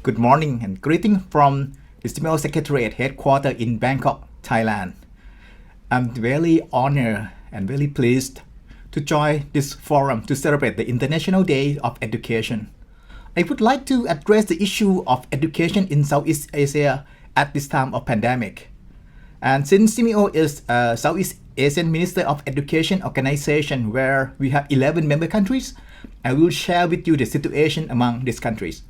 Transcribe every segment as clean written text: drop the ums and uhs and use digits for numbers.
Good morning and greeting from the SEAMEO Secretariat headquarters in Bangkok, Thailand. I'm very honored and very pleased to join this forum to celebrate the International Day of Education. I would like to address the issue of education in Southeast Asia at this time of pandemic. And since SEAMEO is a Southeast Asian Minister of Education organization where we have 11 member countries, I will share with you the situation among these countries.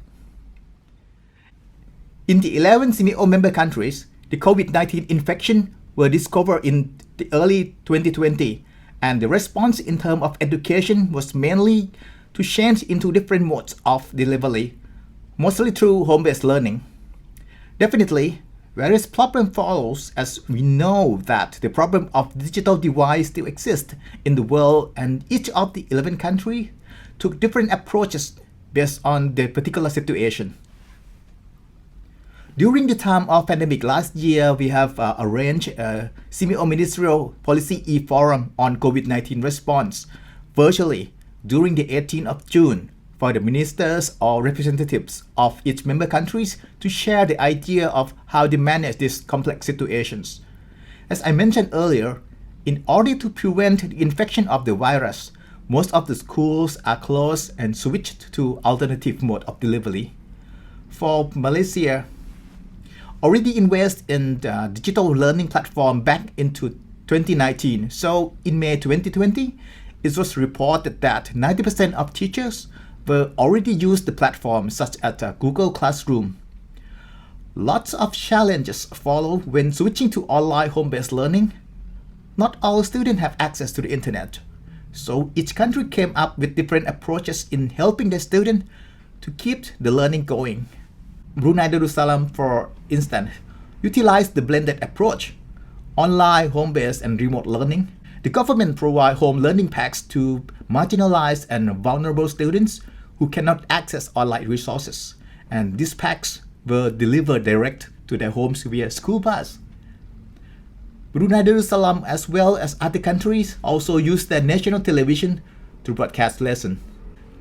In the 11 SEAMEO member countries, the COVID-19 infection were discovered in the early 2020, and the response in terms of education was mainly to change into different modes of delivery, mostly through home-based learning. Definitely, various problems follows as we know that the problem of digital divide still exists in the world, and each of the 11 countries took different approaches based on the particular situation. During the time of pandemic last year, we have arranged a SEAMEO Ministerial Policy E-Forum on COVID-19 response virtually during the 18th of June for the ministers or representatives of each member countries to share the idea of how they manage these complex situations. As I mentioned earlier, in order to prevent the infection of the virus, most of the schools are closed and switched to alternative mode of delivery. For Malaysia, already invest in the digital learning platform back into 2019. So in May 2020, it was reported that 90% of teachers were already used the platform such as Google Classroom. Lots of challenges follow when switching to online home-based learning. Not all students have access to the internet. So each country came up with different approaches in helping the student to keep the learning going. Brunei Darussalam, for instance, utilized the blended approach, online, home-based, and remote learning. The government provides home learning packs to marginalized and vulnerable students who cannot access online resources, and these packs were delivered direct to their homes via school bus. Brunei Darussalam, as well as other countries, also used their national television to broadcast lessons.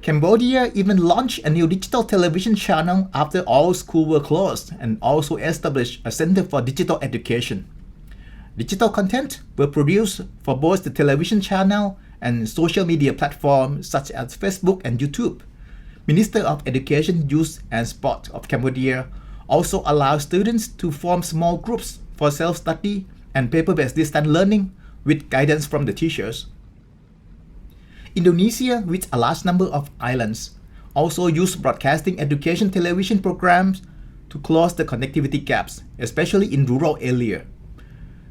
Cambodia even launched a new digital television channel after all schools were closed and also established a center for digital education. Digital content were produced for both the television channel and social media platforms such as Facebook and YouTube. Minister of Education, Youth and Sport of Cambodia also allows students to form small groups for self-study and paper-based distance learning with guidance from the teachers. Indonesia, with a large number of islands, also used broadcasting education television programs to close the connectivity gaps, especially in rural areas.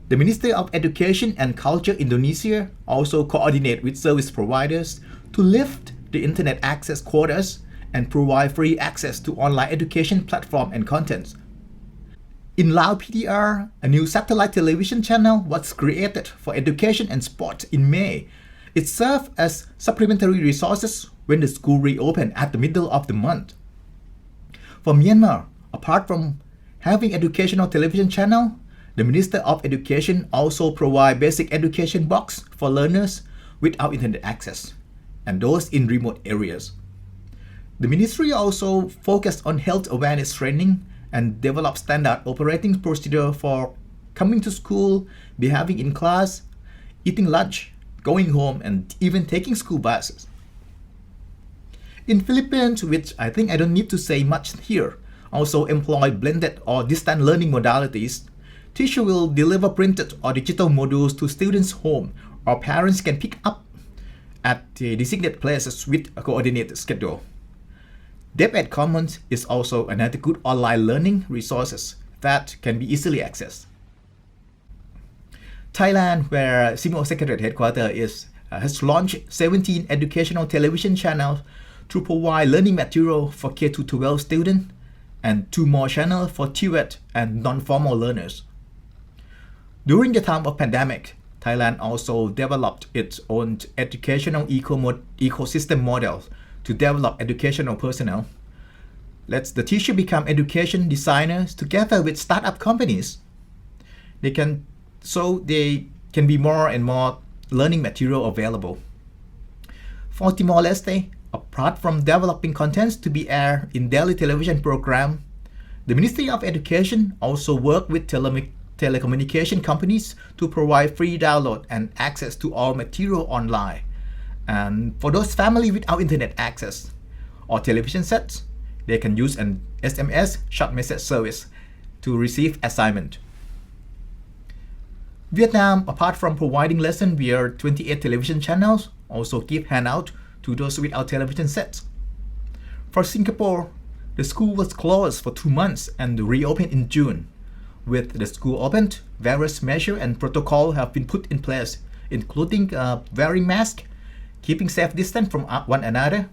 The Ministry of Education and Culture Indonesia also coordinate with service providers to lift the internet access quotas and provide free access to online education platform and contents. In Laos PDR, a new satellite television channel was created for education and sport in May. It served as supplementary resources when the school reopened at the middle of the month. For Myanmar, apart from having educational television channel, the Minister of Education also provide basic education box for learners without internet access, and those in remote areas. The ministry also focused on health awareness training and developed standard operating procedure for coming to school, behaving in class, eating lunch, going home, and even taking school buses. In Philippines, which I think I don't need to say much here, also employ blended or distant learning modalities. Teacher will deliver printed or digital modules to students' home, or parents can pick up at the designated places with a coordinated schedule. DepEd Commons is also another good online learning resources that can be easily accessed. Thailand, where SEAMEO Secretariat headquarters has launched 17 educational television channels to provide learning material for K-12 students and 2 more channels for TVET and non-formal learners. During the time of pandemic, Thailand also developed its own educational ecosystem model to develop educational personnel. Lets the teacher become education designers together with startup companies. They can be more and more learning material available. For Timor-Leste, apart from developing contents to be aired in daily television program, The Ministry of Education also worked with telecommunication companies to provide free download and access to all material online. And for those families without internet access or television sets, they can use an SMS short message service to receive assignment. Vietnam, apart from providing lessons via 28 television channels, also give handout to those without television sets. For Singapore, the school was closed for 2 months and reopened in June. With the school opened, various measures and protocols have been put in place, including wearing masks, keeping safe distance from one another,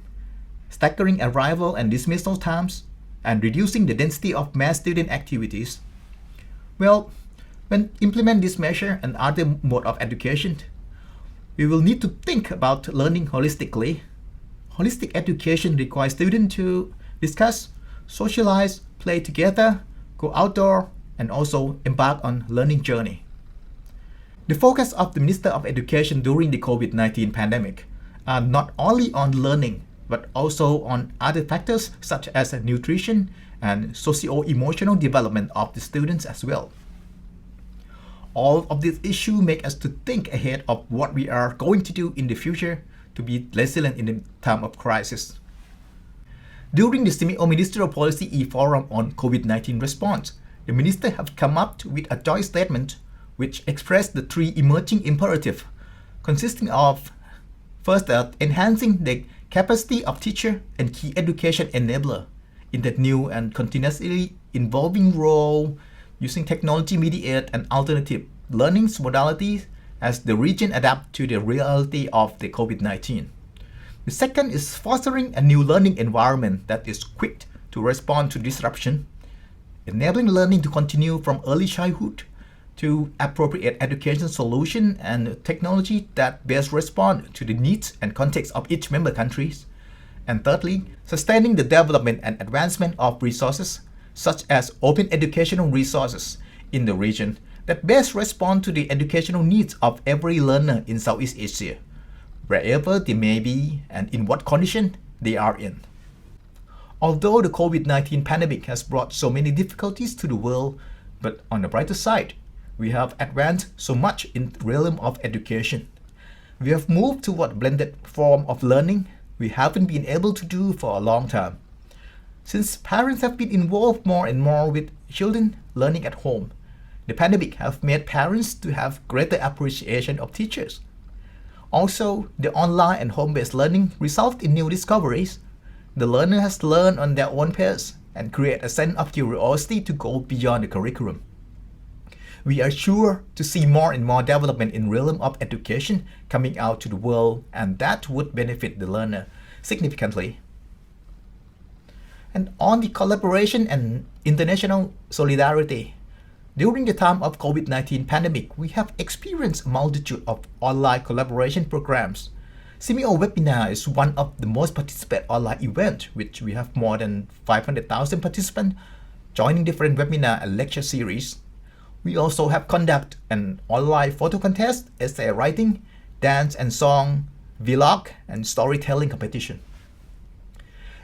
staggering arrival and dismissal times, and reducing the density of mass student activities. Well, when implement this measure and other mode of education, we will need to think about learning holistically. Holistic education requires students to discuss, socialize, play together, go outdoor, and also embark on learning journey. The focus of the Minister of Education during the COVID-19 pandemic are not only on learning, but also on other factors such as nutrition and socio-emotional development of the students as well. All of these issues make us to think ahead of what we are going to do in the future to be resilient in the time of crisis. During the SEAMEO Ministerial Policy E-Forum on COVID-19 response, the minister have come up with a joint statement which expressed the three emerging imperatives, consisting of first, enhancing the capacity of teacher and key education enabler in the new and continuously evolving role, using technology-mediated and alternative learning modalities as the region adapts to the reality of the COVID-19. The second is fostering a new learning environment that is quick to respond to disruption, enabling learning to continue from early childhood to appropriate education solution and technology that best respond to the needs and context of each member countries. And thirdly, sustaining the development and advancement of resources such as open educational resources in the region that best respond to the educational needs of every learner in Southeast Asia, wherever they may be and in what condition they are in. Although the COVID-19 pandemic has brought so many difficulties to the world, but on the brighter side, we have advanced so much in the realm of education. We have moved toward a blended form of learning we haven't been able to do for a long time. Since parents have been involved more and more with children learning at home, the pandemic have made parents to have greater appreciation of teachers. Also, the online and home-based learning result in new discoveries. The learner has learned on their own pace and create a sense of curiosity to go beyond the curriculum. We are sure to see more and more development in realm of education coming out to the world, and that would benefit the learner significantly. And on the collaboration and international solidarity, during the time of COVID-19 pandemic, we have experienced a multitude of online collaboration programs. SEAMEO webinar is one of the most participated online event, which we have more than 500,000 participants joining different webinar and lecture series. We also have conduct an online photo contest, essay writing, dance and song, vlog, and storytelling competition.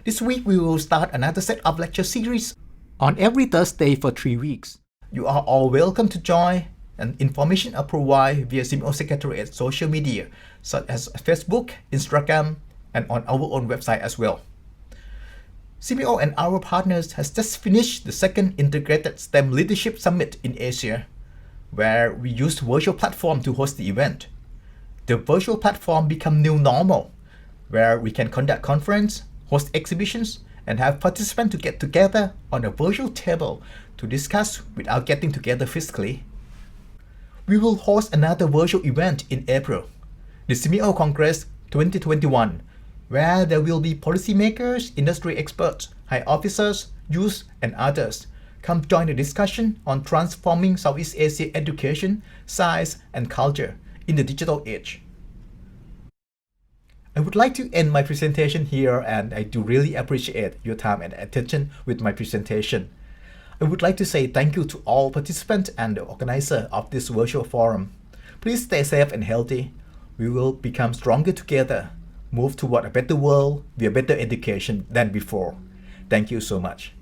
This week, we will start another set of lecture series on every Thursday for 3 weeks. You are all welcome to join, and information are provided via SEAMEO Secretariat social media, such as Facebook, Instagram, and on our own website as well. SEAMEO and our partners has just finished the second Integrated STEM Leadership Summit in Asia, where we used virtual platform to host the event. The virtual platform become new normal, where we can conduct conference, host exhibitions, and have participants to get together on a virtual table to discuss without getting together physically. We will host another virtual event in April, the SEAMEO Congress 2021, where there will be policymakers, industry experts, high officers, youth, and others come join the discussion on transforming Southeast Asia education, science, and culture in the digital age. I would like to end my presentation here, and I do really appreciate your time and attention with my presentation. I would like to say thank you to all participants and the organizer of this virtual forum. Please stay safe and healthy. We will become stronger together, move toward a better world with a better education than before. Thank you so much.